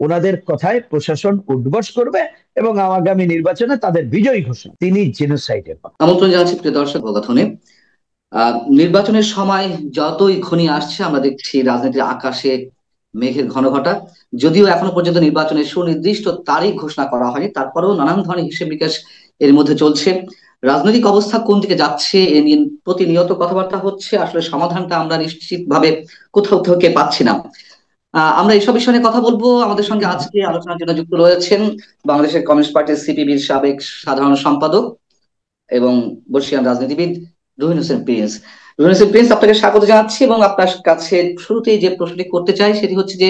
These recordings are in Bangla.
ওনাদের কথায় প্রশাসন উঠবস করবে এবং আগামী নির্বাচনে তাদের বিজয়ী ঘোষণা। তিনি জেনোসাইডের কথা। আমন্ত্রণ জানাচ্ছি প্রিয় দর্শক ও কথনে। নির্বাচনের সময় যতই ঘনিয়ে আসছে আমরা দেখছি রাজনীতির আকাশে মেঘের ঘন ঘটা। যদিও এখনো পর্যন্ত নির্বাচনের সুনির্দিষ্ট তারিখ ঘোষণা করা হয়নি, তারপরেও নানান ধরনের হিসেব নিকেশ এর মধ্যে চলছে। রাজনৈতিক অবস্থা কোন দিকে যাচ্ছে এ নিয়ে প্রতিনিয়ত কথাবার্তা হচ্ছে, আসলে সমাধানটা আমরা নিশ্চিতভাবে কোথাও থেকে পাচ্ছি না। আমরা এইসব বিষয় নিয়ে কথা বলবো। আমাদের সঙ্গে আজকে আলোচনার জন্য যুক্ত রয়েছেন বাংলাদেশের কমিউনিস্ট পার্টির সিপিবির সাবেক সাধারণ সম্পাদক এবং বর্ষিয়ান রাজনীতিবিদ রুহিন হোসেন প্রিন্স। রুহিন হোসেন প্রিন্স, আপনাকে স্বাগত জানাচ্ছি এবং আপনার কাছে শুরুতেই যে প্রশ্নটি করতে চাই সেটি হচ্ছে যে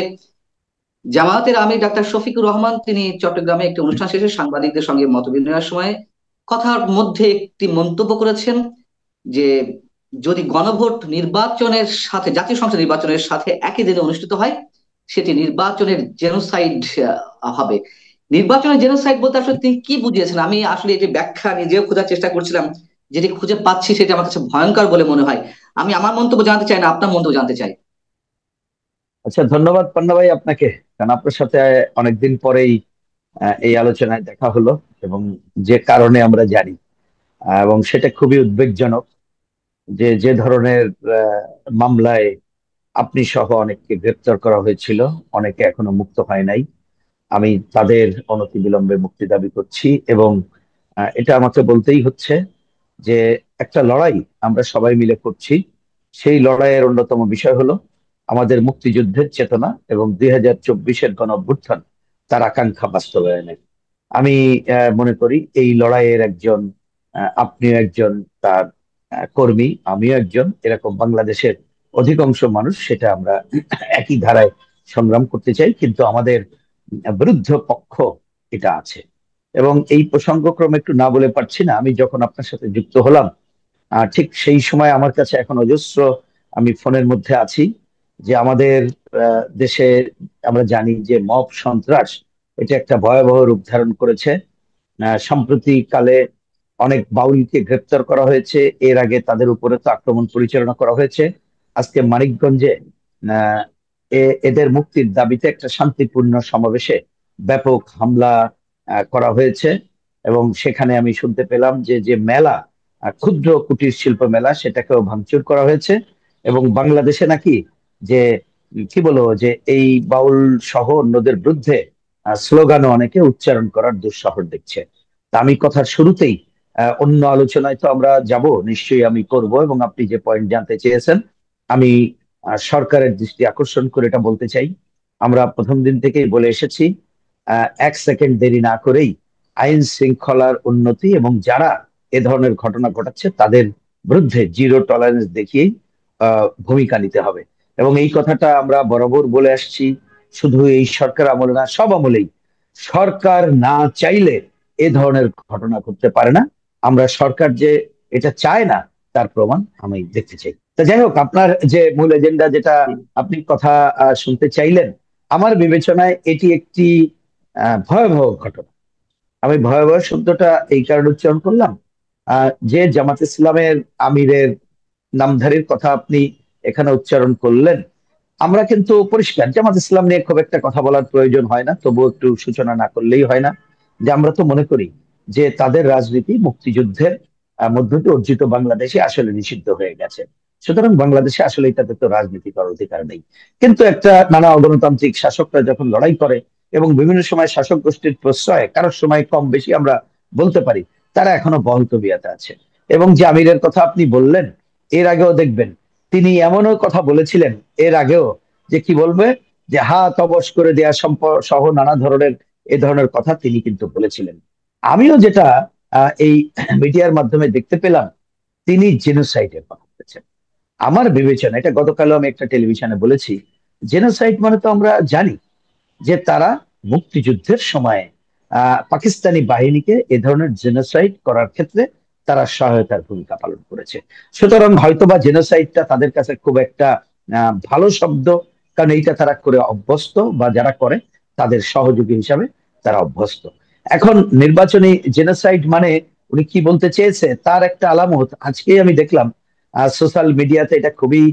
জামায়াতের আমির ডাক্তার শফিকুর রহমান তিনি চট্টগ্রামে একটি অনুষ্ঠান শেষে সাংবাদিকদের সঙ্গে মত বিনিময়ের সময় কথার মধ্যে একটি মন্তব্য করেছেন যে যদি গণভোট নির্বাচনের সাথে, জাতীয় সংসদ নির্বাচনের সাথে একই দিনে অনুষ্ঠিত হয়, সেটি নির্বাচনের জেনোসাইড হবে। নির্বাচনের জেনোসাইড বলতে আসলে তিনি কি বুঝিয়েছেন? আমি আসলে এটি ব্যাখ্যা নিজেও খোঁজার চেষ্টা করছিলাম, যেটি খুঁজে পাচ্ছি সেটি আমার কাছে ভয়ঙ্কর বলে মনে হয়। আমি আমার মন্তব্য জানতে চাই না, আপনার মন্তব্য জানতে চাই। আচ্ছা, ধন্যবাদ পান্না ভাই আপনাকে। কারণ আপনার সাথে অনেকদিন পরেই এই আলোচনায় দেখা হলো, এবং যে কারণে আমরা জানি, এবং সেটা খুবই উদ্বেগজনক যে যে ধরনের মামলায় আপনি সহ অনেককে গ্রেপ্তার করা হয়েছিল, অনেকে এখনো মুক্ত হয় নাই। আমি তাদের অনতিবিলম্বে মুক্তি দাবি করছি, এবং এটা আমাকে বলতেই হচ্ছে যে একটা লড়াই আমরা সবাই মিলে করছি। সেই লড়াইয়ের অন্যতম বিষয় হলো আমাদের মুক্তিযুদ্ধের চেতনা এবং 2024-এর গণ অভ্যুত্থান, তার আকাঙ্ক্ষা বাস্তবায়নের। আমি মনে করি এই লড়াইয়ের একজন, আপনিও একজন তার কর্মী, আমিও একজন, এরকম বাংলাদেশের অধিকাংশ মানুষ সেটা আমরা একই ধারায় সংগ্রাম করতে চাই, কিন্তু আমাদের বিরুদ্ধ পক্ষ এটা আছে। এবং এই প্রসঙ্গক্রমে একটু না বলে পারছি না, আমি যখন আপনার সাথে যুক্ত হলাম ঠিক সেই সময় আমার কাছে এখন অজস্র, আমি ফোনের মধ্যে আছি যে আমাদের দেশে আমরা জানি যে মব সন্ত্রাস এটা একটা ভয়াবহ রূপ ধারণ করেছে। সাম্প্রতিক কালে অনেক বাউলকে গ্রেপ্তার করা হয়েছে, এর আগে তাদের উপরে তো আক্রমণ পরিচালনা করা হয়েছে। আজকে মানিকগঞ্জে আহ, এদের মুক্তির দাবিতে একটা শান্তিপূর্ণ সমাবেশে ব্যাপক হামলা করা হয়েছে। এবং সেখানে আমি শুনতে পেলাম যে যে মেলা, ক্ষুদ্র কুটির শিল্প মেলা, সেটাকেও ভাঙচুর করা হয়েছে। এবং বাংলাদেশে নাকি যে কি বলবো, যে এই বাউল সহ অন্যদের বিরুদ্ধে স্লোগানও অনেকে উচ্চারণ করার দুঃসাহস দেখছে। তা আমি কথার শুরুতেই অন্য আলোচনায় তো আমরা যাব, নিশ্চয়ই আমি করব, এবং আপনি যে পয়েন্ট জানতে চেয়েছেন আমি সরকারের দৃষ্টি আকর্ষণ করে এটা বলতে চাই। আমরা প্রথম দিন থেকেই বলে এসেছি, এক সেকেন্ড দেরি না করেই আইন শৃঙ্খলার উন্নতি এবং যারা এ ধরনের ঘটনা ঘটাচ্ছে তাদের বিরুদ্ধে জিরো টলারেন্স দেখিয়েই ভূমিকা নিতে হবে। এবং এই কথাটা আমরা বরাবর বলে আসছি, শুধু এই সরকার আমলে না, সব আমলেই। সরকার না চাইলে এ ধরনের ঘটনা ঘটতে পারে না। আমরা সরকার যে এটা চায় না তার প্রমাণ আমি দেখতে চাই। তা যাই হোক, আপনার যে মূল এজেন্ডা যেটা আপনি কথা শুনতে চাইলেন, আমার বিবেচনায় এটি একটি ভয়াবহ ঘটনা। আমি ভয়াবহ শব্দটা এই কারণে উচ্চারণ করলাম, যে জামাত ইসলামের আমিরের নামধারীর কথা আপনি এখানে উচ্চারণ করলেন। আমরা কিন্তু পরিষ্কার জামাত ইসলাম নিয়ে খুব একটা কথা বলার প্রয়োজন হয় না, তবু একটু সূচনা না করলেই হয় না যে আমরা তো মনে করি যে তাদের রাজনীতি মুক্তিযুদ্ধের মধ্য দিয়ে অর্জিত বাংলাদেশে আসলে নিষিদ্ধ হয়ে গেছে। সুতরাং বাংলাদেশে আসলে এটাতে তো রাজনীতি করার অধিকার নেই। কিন্তু একটা নানা অগণতান্ত্রিক শাসকরা যখন লড়াই করে এবং বিভিন্ন সময় শাসক গোষ্ঠীর প্রশ্রয় কারোর সময় কম বেশি আমরা বলতে পারি, তারা এখনো বহল তবিয়তে আছে। এবং যে আমিরের কথা আপনি বললেন, এর আগেও দেখবেন তিনি এমনও কথা বলেছিলেন এর আগেও, যে কি বলবে, যে হাত অবশ করে দেয়া সহ নানা ধরনের এ ধরনের কথা তিনি কিন্তু বলেছিলেন। আমিও যেটা এই মিডিয়ার মাধ্যমে দেখতে পেলাম, তিনি জেনোসাইডের কথা বলেছেন। আমার বিবেচনা, এটা গতকালও আমি একটা টেলিভিশনে বলেছি, জেনোসাইড মানে তো আমরা জানি যে তারা মুক্তিযুদ্ধের সময়ে পাকিস্তানি বাহিনীকে এ ধরনের জেনোসাইড করার ক্ষেত্রে তারা সহায়তার ভূমিকা পালন করেছে। সুতরাং হয়তোবা জেনোসাইডটা তাদের কাছে খুব একটা ভালো শব্দ, কারণ এইটা তারা করে অভ্যস্ত, বা যারা করে তাদের সহযোগী হিসাবে তারা অভ্যস্ত। এখন নির্বাচনী জেনোসাইড মানে উনি কি বলতে চেয়েছে তার একটা আলামত আজকেই আমি দেখলাম সোশ্যাল মিডিয়াতে, এটা খুবই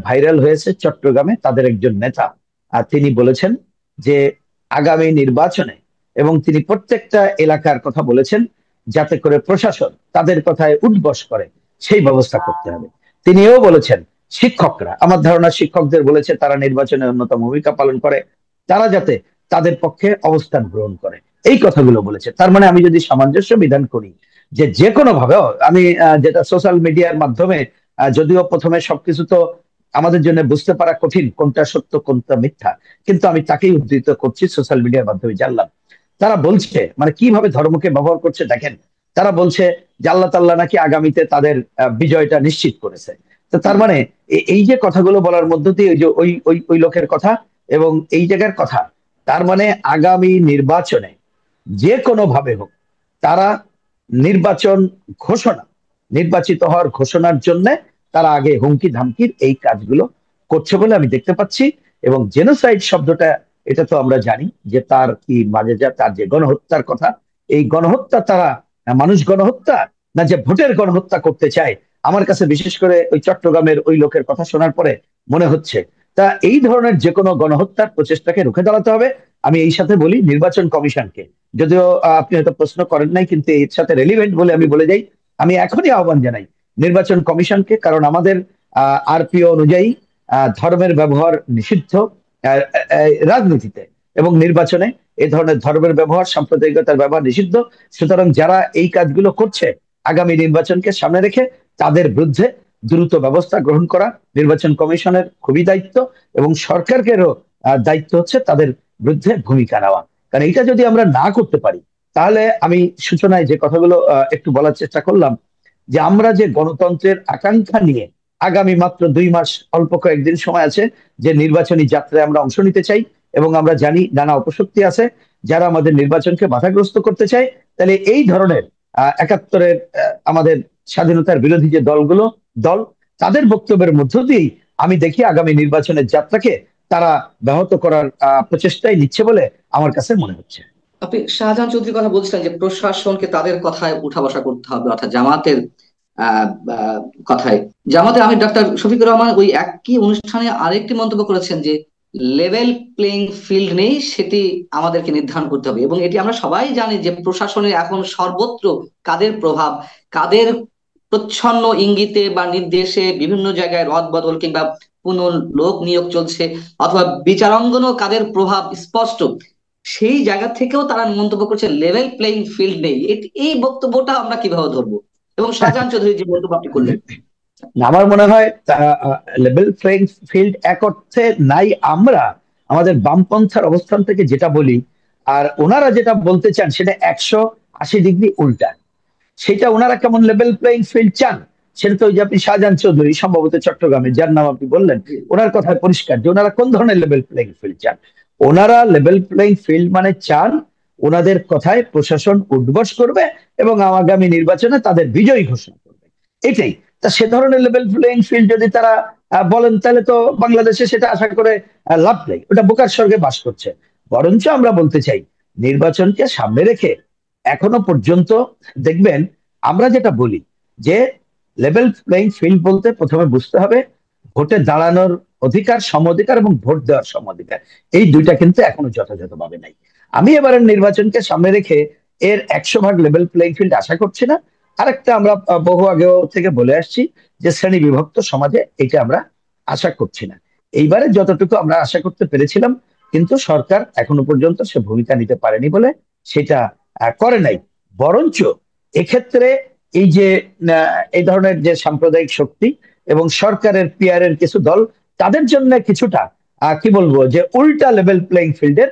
ভাইরাল হয়েছে। চট্টগ্রামে তাদের একজন নেতা তিনি বলেছেন যে আগামী নির্বাচনে, এবং তিনি প্রত্যেকটা এলাকার কথা বলেছেন, যাতে করে প্রশাসন তাদের কথায় উঠবস করে সেই ব্যবস্থা করতে হবে। তিনিও বলেছেন শিক্ষকরা, আমার ধারণা শিক্ষকদের বলেছে তারা নির্বাচনে অন্যতম ভূমিকা পালন করে, তারা যাতে তাদের পক্ষে অবস্থান গ্রহণ করে, এই কথাগুলো বলেছে। তার মানে আমি যদি সামঞ্জস্য বিধান করি যে যে কোনো ভাবে, আমি যেটা সোশ্যাল মিডিয়ার মাধ্যমে, যদিও প্রথমে সবকিছু তো আমাদের জন্য বুঝতে পারা কঠিন, কোনটা সত্য কোনটা মিথ্যা, কিন্তু আমি তাকেই উদ্ধৃত করছি, সোশ্যাল মিডিয়ার মাধ্যমে জানলাম তারা বলছে মানে কিভাবে ধর্মকে ব্যবহার করছে দেখেন। তারা বলছে যে আল্লাহ তাল্লাহ নাকি আগামীতে তাদের বিজয়টা নিশ্চিত করেছে। তো তার হুম। মানে এই যে কথাগুলো বলার মধ্য দিয়ে ওই যে ওই লোকের কথা এবং এই জায়গার কথা, তার মানে আগামী নির্বাচনে যে কোনো ভাবে হোক তারা নির্বাচন ঘোষণা, নির্বাচিত হওয়ার ঘোষণার জন্য তারা আগে হুমকি ধামকির এই কাজগুলো করছে বলে আমি দেখতে পাচ্ছি। এবং জেনোসাইড শব্দটা, এটা তো আমরা জানি যে তার কি মাঝে যা তার যে গণহত্যার কথা, এই গণহত্যা তারা মানুষ গণহত্যা না যে ভোটের গণহত্যা করতে চায়, আমার কাছে বিশেষ করে ওই চট্টগ্রামের ওই লোকের কথা শোনার পরে মনে হচ্ছে। তা এই ধরনের যে কোনো গণহত্যার প্রচেষ্টাকে রুখে দাঁড়াতে হবে। আমি এই সাথে বলি নির্বাচন কমিশনকে, যদিও আপনি হয়তো প্রশ্ন করেন নাই, কিন্তু এর সাথে রেলিভেন্ট বলে আমি বলে যাই, আমি এখনই আহ্বান জানাই নির্বাচন কমিশনকে, কারণ আমাদের আরপিও অনুযায়ী ধর্মের ব্যবহার নিষিদ্ধ রাজনীতিতে এবং নির্বাচনে। এই ধরনের ধর্মের ব্যবহার, সাম্প্রদায়িকতার ব্যবহার নিষিদ্ধ। সুতরাং যারা এই কাজগুলো করছে আগামী নির্বাচনকে সামনে রেখে, তাদের বিরুদ্ধে দ্রুত ব্যবস্থা গ্রহণ করা নির্বাচন কমিশনের খুবই দায়িত্ব, এবং সরকারেরও দায়িত্ব হচ্ছে তাদের বিরুদ্ধে ভূমিকা নেওয়া। কারণ এটা যদি আমরা না করতে পারি, তাহলে আমি সূচনায় যে কথাগুলো একটু বলার চেষ্টা করলাম, যে আমরা যে গণতন্ত্রের আকাঙ্ক্ষা নিয়ে আগামী মাত্র 2 মাস, অল্প কয়েকদিন সময় আছে, যে নির্বাচনী যাত্রায় আমরা অংশ নিতে চাই, এবং আমরা জানি নানা অপশক্তি আছে যারা আমাদের নির্বাচনকে বাধাগ্রস্ত করতে চায়। তাহলে এই ধরনের 71-এর আমাদের স্বাধীনতার বিরোধী যে দল, তাদের বক্তব্যের মধ্য দিয়েই আমি দেখি আগামী নির্বাচনের যাত্রাকে তারা ব্যাহত করার প্রচেষ্টাই নিচ্ছে বলে আমার কাছে মনে হচ্ছে। আপনি শাহজাহান চৌধুরীর কথা বলছিলেন যে প্রশাসনকে তাদের কথায় উঠা বসা করতে হবে, অর্থাৎ জামাতের আহ আহ, কথায়। জামাতে আমি ডক্টর শফিকুর রহমান ওই একই অনুষ্ঠানে আরেকটি মন্তব্য করেছেন যে লেভেল প্লেইং ফিল্ড নেই, সেটি আমাদেরকে নির্ধারণ করতে হবে। এবং এটি আমরা সবাই জানি যে প্রশাসনের এখন সর্বত্র কাদের প্রভাব, কাদের প্রচ্ছন্ন ইঙ্গিতে বা নির্দেশে বিভিন্ন জায়গায় রদবদল কিংবা লোক নিয়োগ চলছে, অথবা বিচারাঙ্গনও কাদের প্রভাব স্পষ্ট। সেই জায়গা থেকেও তারা মন্তব্য করছে লেভেল প্লেইং ফিল্ড নেই। এই বক্তব্যটা আমরা কিভাবে ধরবো? এবং শাহজাহান চৌধুরী যে মন্তব্য আপনি করলেন। আমার মনে হয় লেভেল প্লেইং ফিল্ড এক অর্থে নাই। আমরা আমাদের বামপন্থার অবস্থান থেকে যেটা বলি, আর ওনারা যেটা বলতে চান সেটা 180 ডিগ্রি উল্টা। সেটা ওনারা কেমন লেভেল প্লেইং ফিল্ড চান, সেটা তো ওই যে আপনি শাহজাহান চৌধুরী, সম্ভবত চট্টগ্রামে, যার নাম আপনি বললেন, ওনার কথায় পরিষ্কার যে ওনারা কোন ধরনের লেভেল প্লেইং ফিল্ড চান। ওনারা লেভেল প্লেইং ফিল্ড মানে চান ওনাদের কথায় প্রশাসন উঠবস করবে এবং আগামী নির্বাচনে তাদের বিজয়ী ঘোষণা করবে, এটাই। তা সে ধরনের লেভেল প্লেইং ফিল্ড যদি তারা বলেন, তাহলে তো বাংলাদেশে সেটা আশা করে লাভ নেই, ওটা বোকার স্বর্গে বাস করছে। বরঞ্চ আমরা বলতে চাই নির্বাচনকে সামনে রেখে এখনো পর্যন্ত দেখবেন আমরা যেটা বলি যে লেভেল প্লেইং ফিল্ড বলতে প্রথমে বুঝতে হবে ভোটে দাঁড়ানোর অধিকার, সম অধিকার এবং ভোট দেওয়ার সম অধিকার, এই দুইটা কিন্তু এখনো যথাযথভাবে নাই। আমি এবারের নির্বাচনকে সামনে রেখে এর 100 ভাগ লেভেল প্লেইং ফিল্ড আশা করছি না। আরেকটা আমরা বহু আগেও থেকে বলে আসছি যে শ্রেণী বিভক্ত সমাজে, এটা আমরা আশা করছি না। এইবারে যতটুকু আমরা আশা করতে পেরেছিলাম, কিন্তু সরকার এখনো পর্যন্ত সে ভূমিকা নিতে পারেনি বলে সেটা করে নাই। বরঞ্চ এক্ষেত্রে এই যে এই ধরনের যে সাম্প্রদায়িক শক্তি এবং সরকারের পিয়ারের কিছু দল, তাদের জন্য কিছুটা কি বলবো যে উল্টা লেভেল প্লেইং ফিল্ডের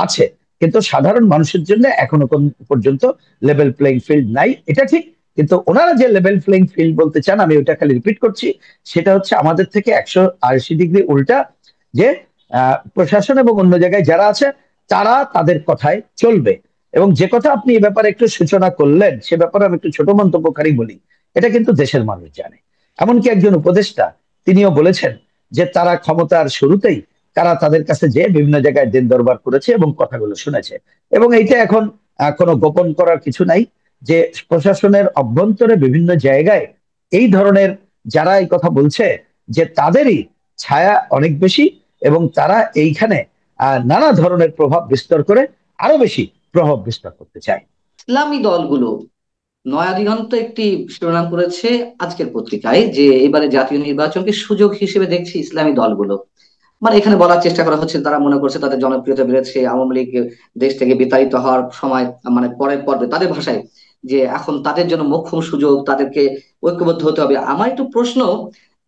আছে, কিন্তু সাধারণ মানুষের জন্য এখনো কোন পর্যন্ত লেভেল প্লেইং ফিল্ড নাই, এটা ঠিক। কিন্তু ওনারা যে লেভেল প্লেইং ফিল্ড বলতে চান, আমি ওটা খালি রিপিট করছি, সেটা হচ্ছে আমাদের থেকে 180 ডিগ্রি উল্টা, যে প্রশাসন এবং অন্য জায়গায় যারা আছে তারা তাদের কথায় চলবে। এবং যে কথা আপনি এ ব্যাপারে একটু সূচনা করলেন, সে ব্যাপারে আমি একটু ছোট মন্তব্যকারী বলি, এটা কিন্তু দেশের মানুষ জানে। এমনকি একজন উপদেষ্টা তিনিও বলেছেন যে তারা ক্ষমতার শুরুতেই তারা তাদের কাছে যে বিভিন্ন জায়গায় দিন দরবার করেছে এবং কথাগুলো শুনেছে। এবং এইটা এখন কোনো গোপন করার কিছু নাই যে প্রশাসনের অভ্যন্তরে বিভিন্ন জায়গায় এই ধরনের যারা এই কথা বলছে, যে তাদেরই ছায়া অনেক বেশি, এবং তারা এইখানে নানা ধরনের প্রভাব বিস্তার করে আরো বেশি প্রভাব বিস্তার করতে চায়। ইসলামী দলগুলো, নয়া দিগন্ত একটি শিরোনাম করেছে আজকের পত্রিকায় যে এবারে জাতীয় নির্বাচনকে সুযোগ হিসেবে দেখছে ইসলামী দলগুলো। মানে এখানে বলার চেষ্টা করা হচ্ছে তারা মনে করছে তাদের জনপ্রিয়তা বেড়েছে, আওয়ামী লীগ দেশ থেকে বিতাড়িত হওয়ার সময়, মানে পরের পর্বে তাদের ভাষায়, যে এখন তাদের জন্য মোক্ষম সুযোগ, তাদেরকে ঐক্যবদ্ধ হতে হবে। আমার একটু প্রশ্ন,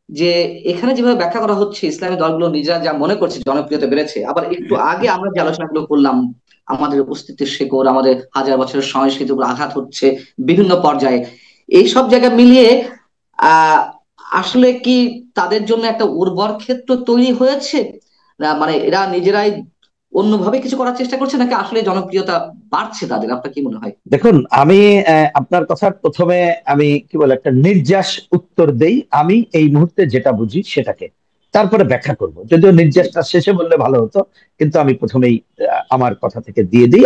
যে এখানে যেভাবে ব্যাখ্যা করা হচ্ছে ইসলামী দলগুলো নিজেরা যা মনে করছে জনপ্রিয়তা বেড়েছে, আবার একটু আগে আমরা যে আলোচনাগুলো করলাম আমাদের অস্তিত্বের শেকড়, আমাদের হাজার বছরের সংস্কৃতির উপর আঘাত হচ্ছে বিভিন্ন পর্যায়ে, এই সব জায়গা মিলিয়ে আহ আসলে কি তাদের জন্য একটা উর্বর ক্ষেত্র তৈরি হয়েছে, না মানে এরা নিজেরাই অন্যভাবে কিছু করার চেষ্টা করছে, নাকি আসলে জনপ্রিয়তা বাড়ছে তাদের? আপনার কি মনে হয়? দেখুন, আমি আপনার কথার প্রথমে আমি কি বলে একটা নির্যাস উত্তর দেই। আমি এই মুহূর্তে যেটা বুঝি সেটাকে তারপরে ব্যাখ্যা করব, যদিও জি। নির্যাসটা শেষে বললে ভালো হতো। কিন্তু আমি প্রথমেই আমার কথা থেকে দিয়ে দিই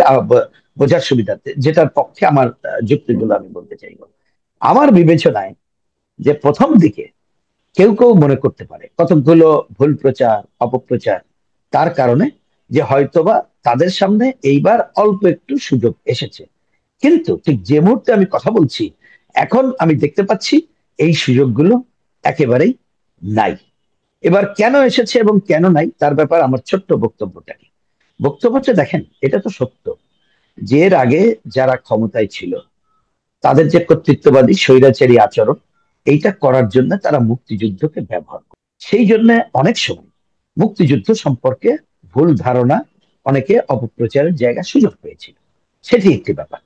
বোঝার সুবিধার্থে, যেটার পক্ষে আমার যুক্তিগুলো আমি বলতে চাইবো। আমার বিবেচনায় যে প্রথম দিকে কেউ কেউ মনে করতে পারে কতকগুলো ভুল প্রচার, অপপ্রচার, তার কারণে যে হয়তোবা তাদের সামনে এইবার অল্প একটু সুযোগ এসেছে। কিন্তু ঠিক যে মুহূর্তে আমি কথা বলছি, এখন আমি দেখতে পাচ্ছি এই সুযোগগুলো একেবারেই নাই। এবার কেন এসেছে এবং কেন নাই তার ব্যাপারে আমার ছোট্ট বক্তব্যটা কি। বক্তব্যটা দেখেন, এটা তো সত্য যে এর আগে যারা ক্ষমতায় ছিল তাদের যে কর্তৃত্ববাদী স্বৈরাচারী আচরণ, এইটা করার জন্য তারা মুক্তিযুদ্ধকে ব্যবহার করে। সেই জন্য অনেক সময় মুক্তিযুদ্ধ সম্পর্কে ভুল ধারণা, অনেকে অপপ্রচারের জায়গা সুযোগ পেয়েছিল। সেটি একটি ব্যাপার।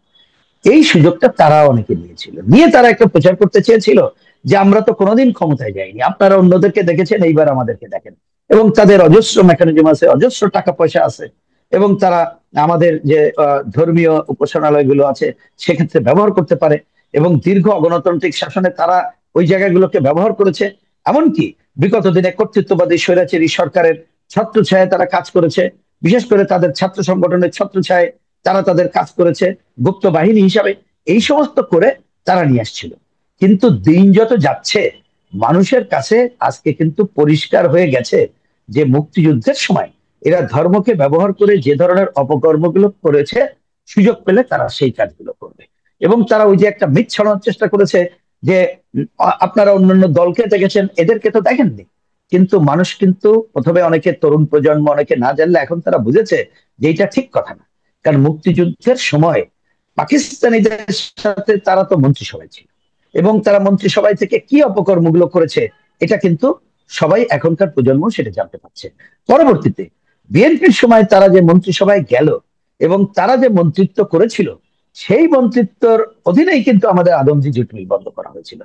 এই সুযোগটা তারা অনেকে নিয়েছিল, নিয়ে তারা একটা প্রচার করতে চেয়েছিল যে আমরা তো কোনোদিন ক্ষমতায় যাইনি, আপনারা অন্যদেরকে দেখেছেন, এইবার আমাদেরকে দেখেন। এবং তাদের অজস্র মেকানিজম আছে, অজস্র টাকা পয়সা আছে, এবং তারা আমাদের যে ধর্মীয় উপাসনালয়গুলো আছে সেক্ষেত্রে ব্যবহার করতে পারে। এবং দীর্ঘ অগণতান্ত্রিক শাসনে তারা ওই জায়গাগুলোকে ব্যবহার করেছে। এমনকি বিগত দিনে কর্তৃত্ববাদী স্বৈরাচারী সরকারের ছত্রছায়ায় তারা কাজ করেছে। বিশেষ করে তাদের ছাত্র সংগঠনের ছত্রছায়ায় তারা তাদের কাজ করেছে গুপ্ত বাহিনী হিসাবে। এই সমস্ত করে তারা নিয়ে আসছিল। কিন্তু দিন যত যাচ্ছে মানুষের কাছে আজকে কিন্তু পরিষ্কার হয়ে গেছে যে মুক্তিযুদ্ধের সময় এরা ধর্মকে ব্যবহার করে যে ধরনের অপকর্মগুলো করেছে, সুযোগ পেলে তারা সেই কাজগুলো করবে। এবং তারা ওই যে একটা মিথ ছড়ানোর চেষ্টা করেছে যে আপনারা অন্যান্য দলকে দেখেছেন, এদেরকে তো দেখেননি। কিন্তু মানুষ কিন্তু প্রথমে অনেকে তরুণ প্রজন্ম অনেকে না জানলে এখন তারা বুঝেছে যে এটা ঠিক কথা না। কারণ মুক্তিযুদ্ধের সময় পাকিস্তানিদের সাথে তারা তো মন্ত্রিসভায় ছিল, এবং তারা মন্ত্রিসভায় থেকে কি অপকর্মগুলো করেছে এটা কিন্তু সবাই এখনকার প্রজন্ম সেটা জানতে পারছে। পরবর্তীতে বিএনপির সময় তারা যে মন্ত্রিসভায় গেল এবং তারা যে মন্ত্রিত্ব করেছিল, সেই মন্ত্রিত্বর অধীনেই কিন্তু আমাদের আদমজি জুট মিল বন্ধ করা হয়েছিল।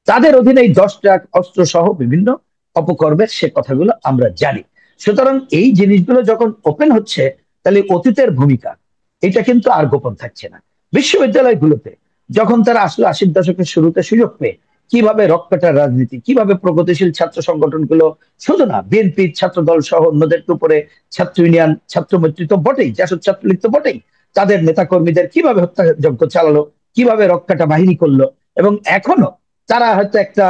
তাদের অধীনেই 10 ট্রাক অস্ত্র সহ বিভিন্ন অপকর্মের সে কথাগুলো আমরা জানি। সুতরাং এই জিনিসগুলো যখন ওপেন হচ্ছে, তাহলে অতীতের ভূমিকা এটা কিন্তু আর গোপন থাকছে না। বিশ্ববিদ্যালয়গুলোতে যখন তারা আসলে 80-র দশকের শুরুতে সুযোগ পেয়ে কিভাবে রক্তটার রাজনীতি, কিভাবে প্রগতিশীল ছাত্র সংগঠনগুলো, শুধু না বিএনপির ছাত্র দল সহ অন্যদের উপরে ছাত্র ইউনিয়ন, ছাত্র মৈত্রী তো বটেই, জাসদ ছাত্রলীগ তো বটেই, তাদের নেতাকর্মীদের কিভাবে হত্যাযজ্ঞ চালালো, কিভাবে রক্ষাটা বাহিনী করলো। এবং এখনো তারা হয়তো একটা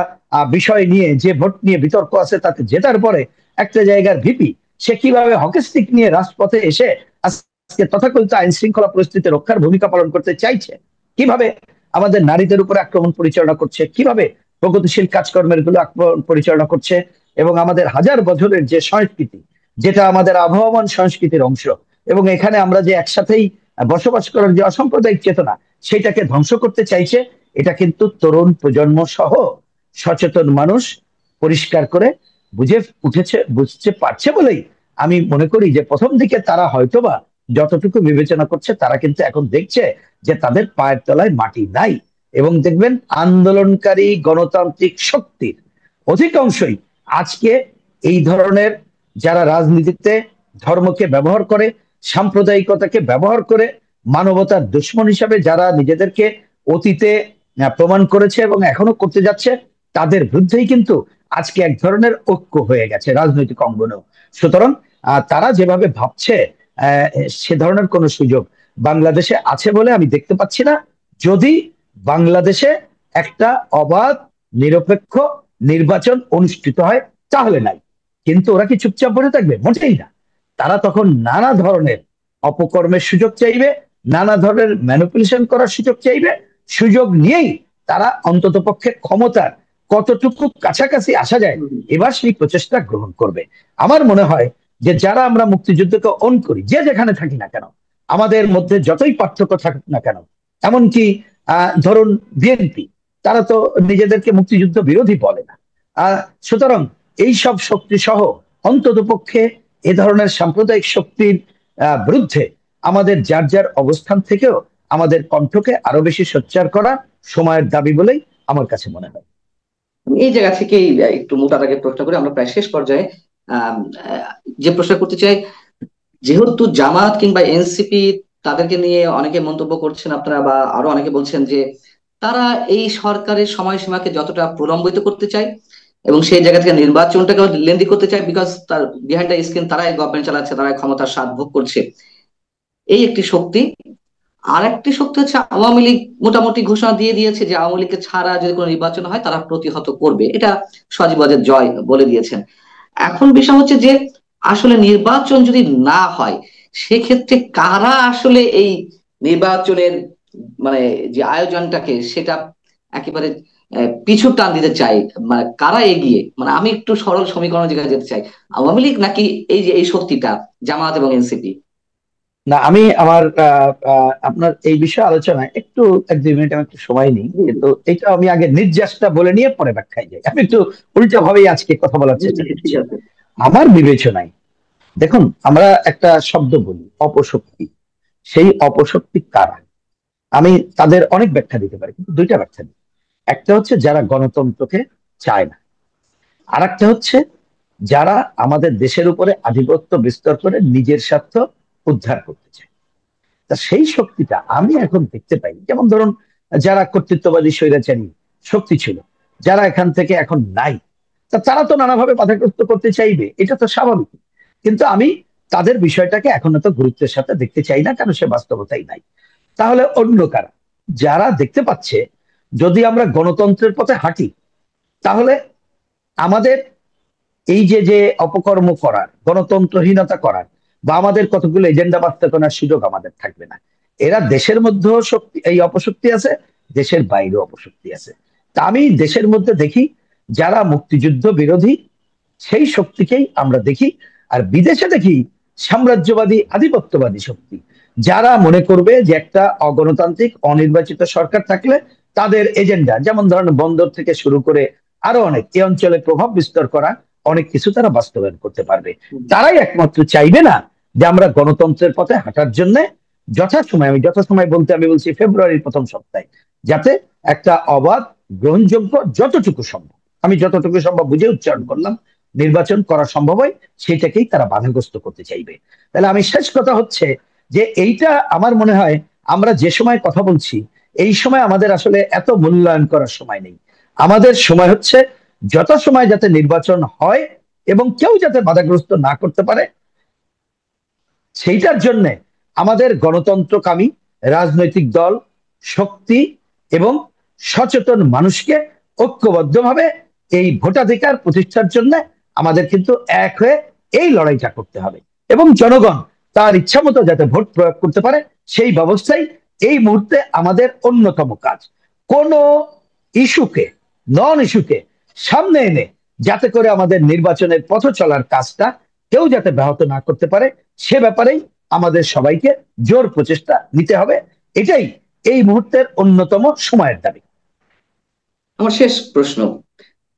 বিষয় নিয়ে যে ভোট নিয়ে বিতর্ক আছে তাতে জেতার পরে একটা জায়গার ভিপি সে কিভাবে হকি স্টিক নিয়ে রাজপথে এসে আজকে তথাকথিত আইন শৃঙ্খলা পরিস্থিতি রক্ষার ভূমিকা পালন করতে চাইছে, কিভাবে আমাদের নারীদের উপরে আক্রমণ পরিচালনা করছে, কিভাবে প্রগতিশীল কাজকর্মের গুলো আক্রমণ পরিচালনা করছে। এবং আমাদের হাজার বছরের যে সংস্কৃতি, যেটা আমাদের আবহমান সংস্কৃতির অংশ, এবং এখানে আমরা যে একসাথেই বসবাস করার যে অসাম্প্রদায়িক চেতনা, সেটাকে ধ্বংস করতে চাইছে। এটা কিন্তু তরুণ প্রজন্ম সহ সচেতন মানুষ পরিষ্কার করে বুঝে উঠেছে, বুঝতে পারছে বলেই আমি মনে করি যে প্রথম দিকে তারা হয়তোবা যতটুকু বিবেচনা করছে, তারা কিন্তু এখন দেখছে যে তাদের পায়ের তলায় মাটি নাই। এবং দেখবেন আন্দোলনকারী গণতান্ত্রিক শক্তির অধিকাংশই আজকে এই ধরনের, যারা রাজনীতিতে ধর্মকে ব্যবহার করে, সাম্প্রদায়িকতাকে ব্যবহার করে, মানবতার দুশ্মন হিসাবে যারা নিজেদেরকে অতীতে প্রমাণ করেছে এবং এখনো করতে যাচ্ছে, তাদের বিরুদ্ধেই কিন্তু আজকে এক ধরনের ঐক্য হয়ে গেছে রাজনৈতিক অঙ্গনেও। সুতরাং তারা যেভাবে ভাবছে আহ, সে ধরনের কোনো সুযোগ বাংলাদেশে আছে বলে আমি দেখতে পাচ্ছি না। যদি বাংলাদেশে একটা অবাধ নিরপেক্ষ নির্বাচন অনুষ্ঠিত হয় তাহলে নাই। কিন্তু ওরা কি চুপচাপ বসে থাকবে? মোটেই না। তারা তখন নানা ধরনের অপকর্মের সুযোগ চাইবে, নানা ধরনের ম্যানিপুলেশন করার সুযোগ চাইবে। সুযোগ নিয়েই তারা অন্ততপক্ষে ক্ষমতার কতটুকু কাছাকাছি আসা যায় হুম, এবার সেই প্রচেষ্টা গ্রহণ করবে। আমার মনে হয় যে যারা আমরা মুক্তিযুদ্ধকে অন করি, যে যেখানে থাকি না কেন, আমাদের মধ্যে যতই পার্থক্য থাকুক না কেন, এমনকি ধরুন বিএনপি, তারা তো নিজেদেরকে মুক্তিযুদ্ধ বিরোধী বলে না। সুতরাং এই সব শক্তি সহ অন্ততপক্ষে এ ধরনের সাম্প্রদায়িক শক্তির বিরুদ্ধে আমাদের যার যার অবস্থান থেকেও আমাদের কণ্ঠকে আরো বেশি সোচ্চার করা সময়ের দাবি বলেই আমার কাছে মনে হয়। এই জায়গা থেকেই একটু মোটাটাকে প্রশ্ন করে আমরা প্রায় শেষ পর্যায়ে। আহ, আহ, যে প্রশ্ন করতে চাই, যেহেতু জামাত কিংবা এনসিপি, তাদেরকে নিয়ে অনেকে মন্তব্য করছেন আপনারা, বা আরো অনেকে বলছেন যে তারা এই সরকারের সময়সীমাকে যতটা প্রলম্বিত করতে চায় এবং সেই জায়গা থেকে নির্বাচনটাকে লেন্দি করতে চায়, বিকজ তার বিহাইন্ড দ্য স্ক্রিন তারাই গভর্নমেন্ট চালাচ্ছে, তারাই ক্ষমতার স্বাদ ভোগ করছে, এই একটি শক্তি। আর একটি শক্তি হচ্ছে আওয়ামী লীগ মোটামুটি ঘোষণা দিয়ে দিয়েছে যে আওয়ামী লীগকে ছাড়া যদি কোনো নির্বাচন হয় তারা প্রতিহত করবে, এটা সজীব ওয়াজেদ জয় বলে দিয়েছেন। এখন বিষয় হচ্ছে যে আসলে নির্বাচন যদি না হয়, সেক্ষেত্রে কারা আসলে এই নির্বাচনের মানে যে আয়োজনটাকে সেটা একেবারে পিছু টান দিতে চাই, মানে কারা এগিয়ে, মানে আমি একটু সরল সমীকরণ জায়গায় যেতে চাই, আওয়ামী লীগ নাকি এই যে এই শক্তিটা জামায়াত এবং এনসিপি? না, আমি আমার আপনার এই বিষয়ে আলোচনায় একটু 1-2 মিনিট আমি একটু সময় নিই, জি জি কিন্তু এটা আমি আগে নির্যাসটা বলে নিয়ে পরে ব্যাখ্যায় যাই। আমি একটু উল্টা ভাবেই আজকে কথা বলার জি চেষ্টা জি, ঠিক করছি। আছে। আমার বিবেচনায়, দেখুন, আমরা একটা শব্দ বলি অপশক্তি। সেই অপশক্তি কারা? আমি তাদের অনেক ব্যাখ্যা দিতে পারি, কিন্তু দুইটা ব্যাখ্যা দিই। একটা হচ্ছে যারা গণতন্ত্রকে চায় না, আর একটা হচ্ছে যারা আমাদের দেশের উপরে আধিপত্য বিস্তার করে নিজের স্বার্থ উদ্ধার করতে চায়। তা সেই শক্তিটা আমি এখন দেখতে পাই, যেমন ধরুন যারা কর্তৃত্ববাদী স্বৈরাচারী শক্তি ছিল, যারা এখান থেকে এখন নাই, তা তারা তো নানাভাবে বাধাগ্রস্ত করতে চাইবে, এটা তো স্বাভাবিক। কিন্তু আমি তাদের বিষয়টাকে এখন এত গুরুত্বের সাথে দেখতে চাই না, কারণ সে বাস্তবতাই নাই। তাহলে অন্য কারা, যারা দেখতে পাচ্ছে যদি আমরা গণতন্ত্রের পথে হাঁটি, তাহলে আমাদের এই যে যে অপকর্ম করার, গণতন্ত্রহীনতা করার, বা আমাদের কতগুলো এজেন্ডা বাস্তবায়নের সুযোগ আমাদের থাকবে না। এরা দেশের মধ্যেও শক্তি, এই অপশক্তি আছে, দেশের বাইরেও অপশক্তি আছে। তা আমি দেশের মধ্যে দেখি যারা মুক্তিযুদ্ধ বিরোধী, সেই শক্তিকেই আমরা দেখি। আর বিদেশে দেখি সাম্রাজ্যবাদী আধিপত্যবাদী শক্তি, যারা মনে করবে যে একটা অগণতান্ত্রিক অনির্বাচিত সরকার থাকলে তাদের এজেন্ডা, যেমন ধরেন বন্দর থেকে শুরু করে আরো অনেক এই অঞ্চলে প্রভাব বিস্তার করা অনেক কিছু তারা বাস্তবায়ন করতে পারবে। তারাই একমাত্র চাইবে না যে আমরা গণতন্ত্রের পথে হাঁটার জন্য যথাসময়, আমি যথাসময় বলতে আমি বলছি ফেব্রুয়ারির প্রথম সপ্তাহে, যাতে একটা অবাধ, গ্রহণযোগ্য, যতটুকু সম্ভব, আমি যতটুকু সম্ভব বুঝে উচ্চারণ করলাম, নির্বাচন করা সম্ভব হয়, সেটাকেই তারা বাধাগ্রস্ত করতে চাইবে। তাহলে আমি শেষ কথা হচ্ছে যে এইটা আমার মনে হয় আমরা যে সময় কথা বলছি, এই সময় আমাদের আসলে এত মূল্যায়ন করার সময় নেই। আমাদের সময় হচ্ছে যথাসময় যাতে নির্বাচন হয় এবং কেউ যাতে বাধাগ্রস্ত না করতে পারে, সেইটার জন্য আমাদের গণতন্ত্রকামী রাজনৈতিক দল, শক্তি এবং সচেতন মানুষকে ঐক্যবদ্ধভাবে এই ভোটাধিকার প্রতিষ্ঠার জন্য আমাদের কিন্তু এক হয়ে এই লড়াইটা করতে হবে। এবং জনগণ তার ইচ্ছা মতো যাতে ভোট প্রয়োগ করতে পারে, সেই ব্যবস্থাই এই মুহূর্তে আমাদের অন্যতম কাজ। কোন ইস্যুকে, নন ইস্যুকে সামনে এনে যাতে করে আমাদের নির্বাচনের পথ চলার কাজটা কেউ যাতে ব্যাহত না করতে পারে, সে ব্যাপারেই আমাদের সবাইকে জোর প্রচেষ্টা নিতে হবে। এটাই এই মুহূর্তের অন্যতম সময়ের দাবি। আমার শেষ প্রশ্ন,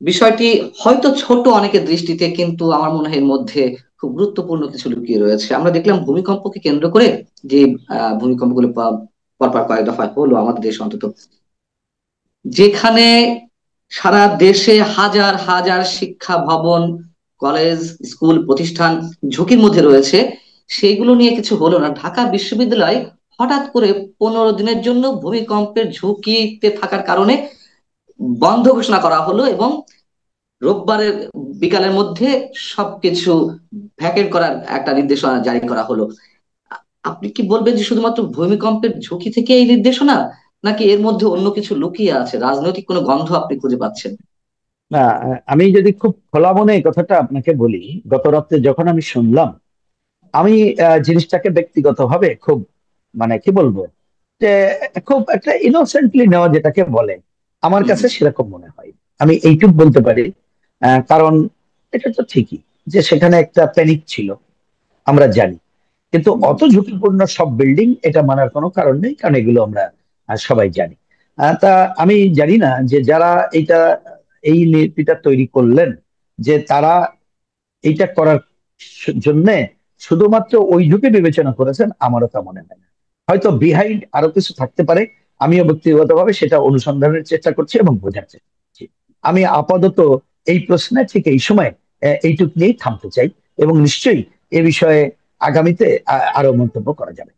বিষয়টি হয়তো ছোট অনেকের দৃষ্টিতে, কিন্তু আমার মনে হয় এর মধ্যে খুব গুরুত্বপূর্ণ কিছু লুকিয়ে রয়েছে। আমরা দেখলাম ভূমিকম্পকে কেন্দ্র করে যে ভূমিকম্পগুলো পরপর কয়েক দফায় হলো আমাদের দেশে অন্তত, যেখানে সারা দেশে হাজার হাজার শিক্ষা ভবন, কলেজ, স্কুল, প্রতিষ্ঠান ঝুঁকির মধ্যে রয়েছে, সেইগুলো নিয়ে কিছু হলো না। ঢাকা বিশ্ববিদ্যালয় হঠাৎ করে 15 দিনের জন্য ভূমিকম্পের ঝুঁকিতে থাকার কারণে বন্ধ ঘোষণা করা হলো, এবং রোববারের বিকালের মধ্যে সবকিছু ভ্যাকেট করার একটা নির্দেশনা জারি করা হলো। আপনি কি বলবেন যে শুধুমাত্র ভূমিকম্পের ঝুঁকি থেকে এই নির্দেশনা, নাকি এর মধ্যে অন্য কিছু লুকিয়ে আছে, রাজনৈতিক কোনো গন্ধ আপনি খুঁজে পাচ্ছেন? না, আমি যদি খুব খোলা মনে এই কথাটা আপনাকে বলি, গত রাত্রে যখন আমি শুনলাম আমি জিনিসটাকে ব্যক্তিগতভাবে খুব, মানে কি বলবো, যে খুব একটা ইনোসেন্টলি নেওয়া যেটাকে বলে, আমার হুম কাছে হুম সেরকম মনে হয়। আমি এইটুক বলতে পারি। কারণ এটা তো ঠিকই যে সেখানে একটা প্যানিক ছিল, আমরা জানি। কিন্তু হুম অত ঝুঁকিপূর্ণ সব বিল্ডিং এটা মানার কোনো কারণ নেই, কারণ এগুলো আমরা সবাই জানি। তা আমি জানি না যে যারা এটা, এই নীতিটা তৈরি করলেন, যে তারা এইটা করার জন্য শুধুমাত্র ওই ঝুঁকি বিবেচনা করেছেন, আমারও তা মনে হয় না। হয়তো বিহাইন্ড আরো কিছু থাকতে পারে। আমিও ব্যক্তিগতভাবে সেটা অনুসন্ধানের চেষ্টা করছি এবং বোঝার চেষ্টা করছি। আমি আপাতত এই প্রশ্নে ঠিক এই সময় এইটুক নিয়েই থামতে চাই, এবং নিশ্চয়ই এ বিষয়ে আগামীতে আরো মন্তব্য করা যাবে।